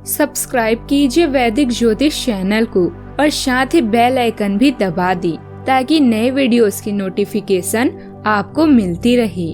Subscribe कीजिए वैदिक ज्योतिष चैनल को और साथ ही बेल आइकन भी दबा दी ताकि नए वीडियोस की नोटिफिकेशन आपको मिलती रहे।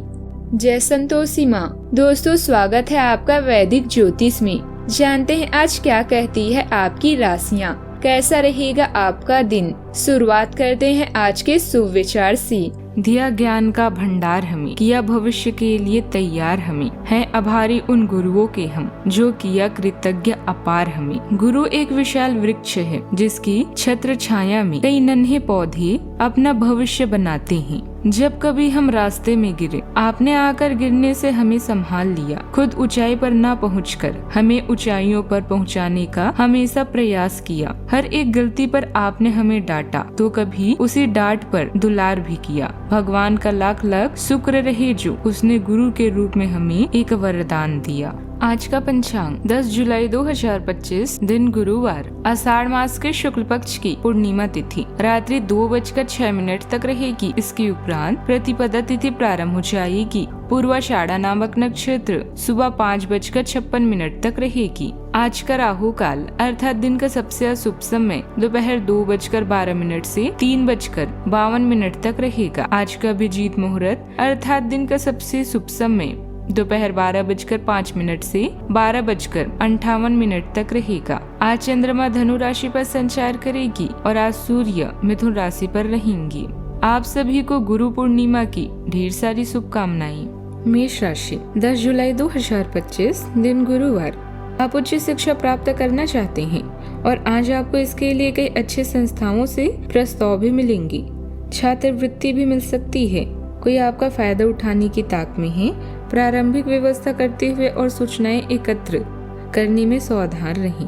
जय संतोषी माँ। दोस्तों, स्वागत है आपका वैदिक ज्योतिष में। जानते हैं आज क्या कहती है आपकी राशियाँ, कैसा रहेगा आपका दिन। शुरुआत करते हैं आज के शुभ विचार से। दिया ज्ञान का भंडार हमें, किया भविष्य के लिए तैयार हमें, हैं आभारी उन गुरुओं के हम, जो किया कृतज्ञ अपार हमें। गुरु एक विशाल वृक्ष है, जिसकी छत्र छाया में कई नन्हे पौधे अपना भविष्य बनाते हैं। जब कभी हम रास्ते में गिरे, आपने आकर गिरने से हमें संभाल लिया। खुद ऊंचाई पर ना पहुंचकर हमें ऊंचाइयों पर पहुंचाने का हमेशा प्रयास किया। हर एक गलती पर आपने हमें डांटा तो कभी उसी डांट पर दुलार भी किया। भगवान का लाख लाख शुक्र रहे जो उसने गुरु के रूप में हमें एक वरदान दिया। आज का पंचांग 10 जुलाई 2025, दिन गुरुवार, आषाढ़ मास के शुक्ल पक्ष की पूर्णिमा तिथि रात्रि 2:06 तक रहेगी। इसके उपरांत प्रतिपदा तिथि प्रारंभ हो जाएगी। पूर्वाषाढ़ा नामक नक्षत्र सुबह 5:56 तक रहेगी। आज का राहु काल अर्थात दिन का सबसे अशुभ समय दोपहर 2:12 से 3:52 तक रहेगा। आज का अभिजीत मुहूर्त अर्थात दिन का सबसे शुभ समय दोपहर 12:05 से 12:58 तक रहेगा। आज चंद्रमा धनु राशि पर संचार करेगी और आज सूर्य मिथुन राशि पर रहेंगी। आप सभी को गुरु पूर्णिमा की ढेर सारी शुभकामनाएं। मेष राशि 10 जुलाई 2025, दिन गुरुवार, आप उच्च शिक्षा प्राप्त करना चाहते हैं और आज आपको इसके लिए कई अच्छे संस्थाओं से प्रस्ताव भी मिलेंगी। छात्रवृत्ति भी मिल सकती है। कोई आपका फायदा उठाने की ताक में है। प्रारंभिक व्यवस्था करते हुए और सूचनाएं एकत्र करने में सावधान रहें।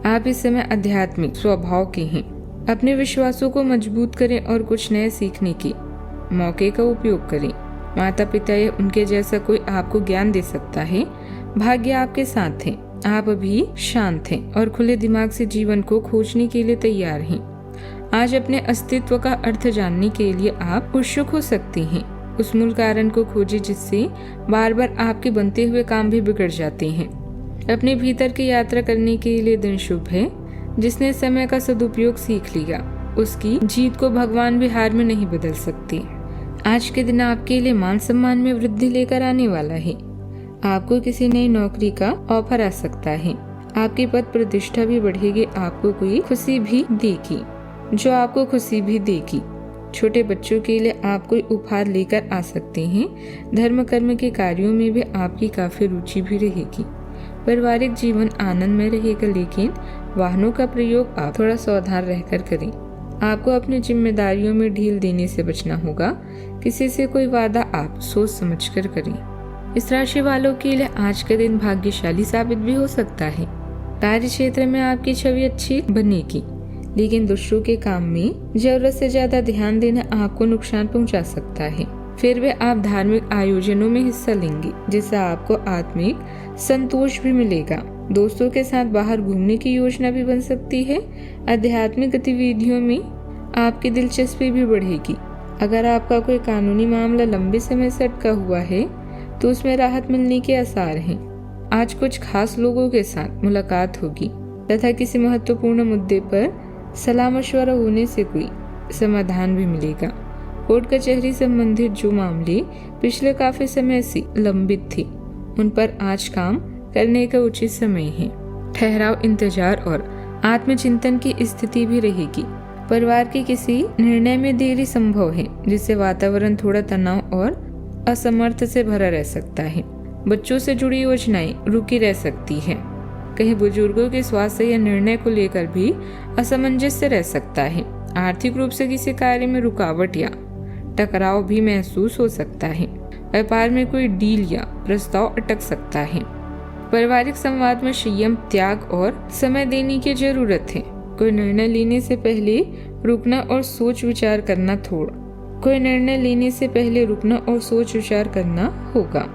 आप इस समय आध्यात्मिक स्वभाव के हैं। अपने विश्वासों को मजबूत करें और कुछ नए सीखने के मौके का उपयोग करें। माता पिता या उनके जैसा कोई आपको ज्ञान दे सकता है। भाग्य आपके साथ है। आप अभी शांत हैं और खुले दिमाग से जीवन को खोजने के लिए तैयार हैं। आज अपने अस्तित्व का अर्थ जानने के लिए आप उत्सुक हो सकते हैं। उस मूल कारण को खोजें जिससे बार बार आपके बनते हुए काम भी बिगड़ जाते हैं। अपने भीतर की यात्रा करने के लिए दिन शुभ है। जिसने समय का सदुपयोग सीख लिया, उसकी जीत को भगवान भी हार में नहीं बदल सकते। आज के दिन आपके लिए मान सम्मान में वृद्धि लेकर आने वाला है। आपको किसी नई नौकरी का ऑफर आ सकता है। आपकी पद प्रतिष्ठा भी बढ़ेगी। आपको कोई खुशी भी देगी जो आपको खुशी भी देगी। छोटे बच्चों के लिए आप कोई उपहार लेकर आ सकते हैं। धर्म कर्म के कार्यों में भी आपकी काफी रुचि भी रहेगी। पारिवारिक जीवन आनंद में रहेगा, लेकिन वाहनों का प्रयोग आप थोड़ा सावधान रहकर करें। आपको अपनी जिम्मेदारियों में ढील देने से बचना होगा। किसी से कोई वादा आप सोच समझकर करें। इस राशि वालों के लिए आज का दिन भाग्यशाली साबित भी हो सकता है। कार्य क्षेत्र में आपकी छवि अच्छी बनेगी, लेकिन दूसरों के काम में जरूरत से ज्यादा ध्यान देना आपको नुकसान पहुंचा सकता है। फिर भी आप धार्मिक आयोजनों में हिस्सा लेंगे, जिससे आपको आत्मिक संतोष भी मिलेगा। दोस्तों के साथ बाहर घूमने की योजना भी बन सकती है। आध्यात्मिक गतिविधियों में आपकी दिलचस्पी भी बढ़ेगी। अगर आपका कोई कानूनी मामला लंबे समय से अटका हुआ है तो उसमें राहत मिलने के आसार हैं। आज कुछ खास लोगों के साथ मुलाकात होगी तथा किसी महत्वपूर्ण मुद्दे पर सलाह मशवरा होने से कोई समाधान भी मिलेगा। कोर्ट कचहरी संबंधित जो मामले पिछले काफी समय से लंबित थे, उन पर आज काम करने का उचित समय है। ठहराव, इंतजार और आत्मचिंतन की स्थिति भी रहेगी। परिवार के किसी निर्णय में देरी संभव है, जिससे वातावरण थोड़ा तनाव और असमर्थ से भरा रह सकता है। बच्चों से जुड़ी योजनाएं रुकी रह सकती है। कहीं बुजुर्गों के स्वास्थ्य या निर्णय को लेकर भी असमंजस्य रह सकता है। आर्थिक रूप से किसी कार्य में रुकावट या टकराव भी महसूस हो सकता है। व्यापार में कोई डील या प्रस्ताव अटक सकता है। पारिवारिक संवाद में संयम, त्याग और समय देने की जरूरत है। कोई निर्णय लेने से पहले रुकना और सोच विचार करना होगा।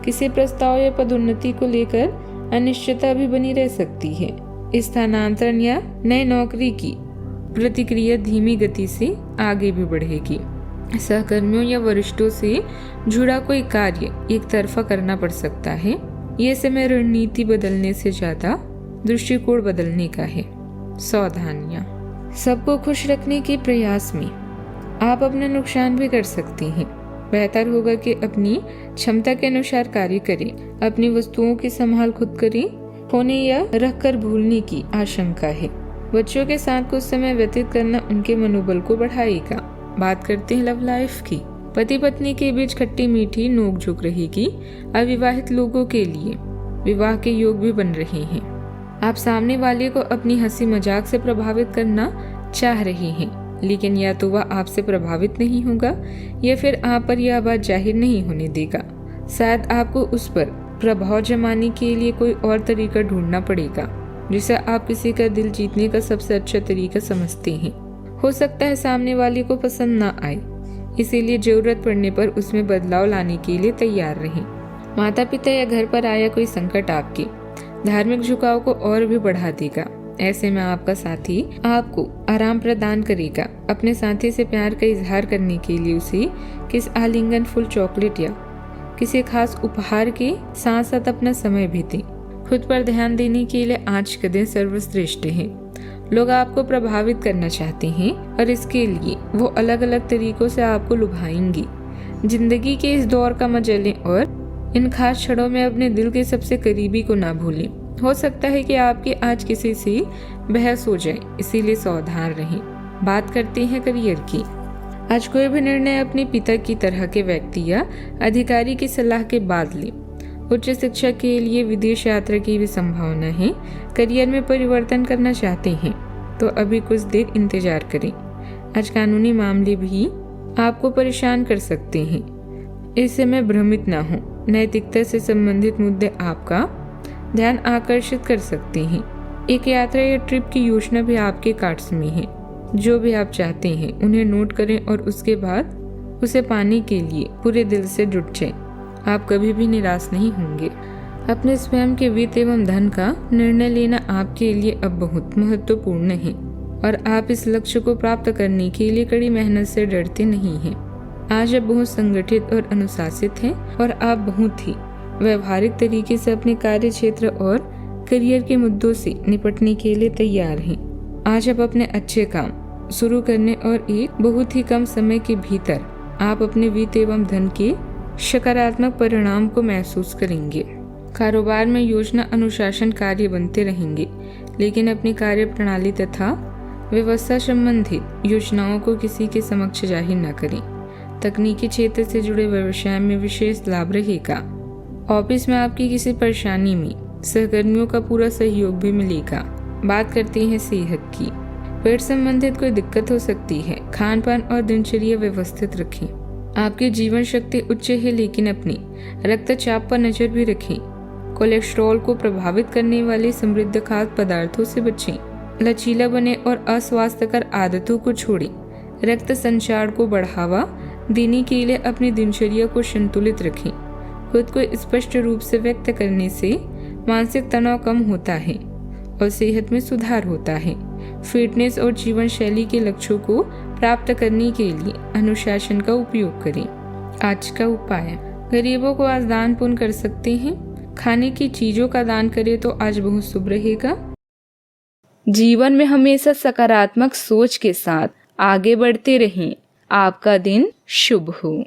किसी प्रस्ताव या पदोन्नति को लेकर अनिश्चितता भी बनी रह सकती है। स्थानांतरण या नई नौकरी की प्रतिक्रिया धीमी गति से आगे भी बढ़ेगी। सहकर्मियों या वरिष्ठों से जुड़ा कोई कार्य एक तरफा करना पड़ सकता है। ये समय रणनीति बदलने से ज्यादा दृष्टिकोण बदलने का है। सावधानियां, सबको खुश रखने के प्रयास में आप अपना नुकसान भी कर सकती हैं। बेहतर होगा कि अपनी क्षमता के अनुसार कार्य करें। अपनी वस्तुओं की संभाल खुद करें। खोने या रख कर भूलने की आशंका है। बच्चों के साथ कुछ समय व्यतीत करना उनके मनोबल को बढ़ाएगा। बात करते हैं लव लाइफ की। पति पत्नी के बीच खट्टी मीठी नोकझोंक रहेगी। अविवाहित लोगों के लिए विवाह के योग भी बन रहे हैं। आप सामने वाले को अपनी हंसी मजाक से प्रभावित करना चाह रहे हैं, लेकिन या तो वह आपसे प्रभावित नहीं होगा या फिर आप पर यह बात जाहिर नहीं होने देगा। शायद आपको उस पर प्रभाव जमाने के लिए कोई और तरीका ढूंढना पड़ेगा, जिसे आप किसी का दिल जीतने का सबसे अच्छा तरीका समझते हैं। हो सकता है सामने वाले को पसंद ना आए, इसीलिए जरूरत पड़ने पर उसमें बदलाव लाने के लिए तैयार रहें। माता पिता या घर पर आया कोई संकट आपके धार्मिक झुकाव को और भी बढ़ा देगा। ऐसे में आपका साथी आपको आराम प्रदान करेगा। अपने साथी से प्यार का इजहार करने के लिए उसे किस आलिंगन, फुल चॉकलेट या किसी खास उपहार के साथ साथ अपना समय भी दें। खुद पर ध्यान देने के लिए आज के दिन सर्वश्रेष्ठ है। लोग आपको प्रभावित करना चाहते हैं और इसके लिए वो अलग अलग तरीकों से आपको लुभाएंगे। जिंदगी के इस दौर का मजा लें और इन खास क्षणों में अपने दिल के सबसे करीबी को ना भूलें। हो सकता है कि आपकी आज किसी से बहस हो जाए, इसीलिए सावधान रहें। बात करते हैं करियर की। आज कोई भी निर्णय अपने पिता की तरह के व्यक्ति या अधिकारी की सलाह के बाद लें। उच्च शिक्षा के लिए विदेश यात्रा की भी संभावना है। करियर में परिवर्तन करना चाहते हैं तो अभी कुछ देर इंतजार करें। आज कानूनी मामले भी आपको परेशान कर सकते हैं, इस समय भ्रमित ना हो। नैतिकता से संबंधित मुद्दे आपका ध्यान आकर्षित कर सकते हैं। एक यात्रा या ट्रिप की योजना भी आपके कार्ड्स में है। जो भी आप चाहते हैं उन्हें नोट करें और उसके बाद उसे पाने के लिए पूरे दिल से जुट जाएं। आप कभी भी निराश नहीं होंगे। अपने स्वयं के वित्त एवं धन का निर्णय लेना आपके लिए अब बहुत महत्वपूर्ण है और आप इस लक्ष्य को प्राप्त करने के लिए कड़ी मेहनत से डरते नहीं हैं। आज आप बहुत संगठित और अनुशासित हैं और आप बहुत ही व्यवहारिक तरीके से अपने कार्य क्षेत्र और करियर के मुद्दों से निपटने के लिए तैयार हैं। आज आप अपने अच्छे काम शुरू करने और एक बहुत ही कम समय के भीतर आप अपने वित्त एवं धन के सकारात्मक परिणाम को महसूस करेंगे। कारोबार में योजना अनुशासन कार्य बनते रहेंगे, लेकिन अपनी कार्य प्रणाली तथा व्यवस्था संबंधित योजनाओं को किसी के समक्ष जाहिर न करें। तकनीकी क्षेत्र से जुड़े व्यवसाय में विशेष लाभ रहेगा। ऑफिस में आपकी किसी परेशानी में सहकर्मियों का पूरा सहयोग भी मिलेगा। बात करते हैं सेहत की। पेट संबंधित कोई दिक्कत हो सकती है। खान पान और दिनचर्या व्यवस्थित रखें। आपकी जीवन शक्ति उच्च है, लेकिन अपनी रक्तचाप पर नजर भी रखें। कोलेस्ट्रॉल को प्रभावित करने वाले समृद्ध खाद्य पदार्थों से बचें। लचीला बने और अस्वास्थ्यकर आदतों को छोड़ें। रक्त संचार को बढ़ावा देने के लिए अपनी दिनचर्या को संतुलित रखें। खुद को स्पष्ट रूप से व्यक्त करने से मानसिक तनाव कम होता है और सेहत में सुधार होता है। फिटनेस और जीवन शैली के लक्ष्यों को प्राप्त करने के लिए अनुशासन का उपयोग करें। आज का उपाय, गरीबों को आज दान पुण्य कर सकते हैं। खाने की चीजों का दान करें तो आज बहुत शुभ रहेगा। जीवन में हमेशा सकारात्मक सोच के साथ आगे बढ़ते रहें। आपका दिन शुभ हो।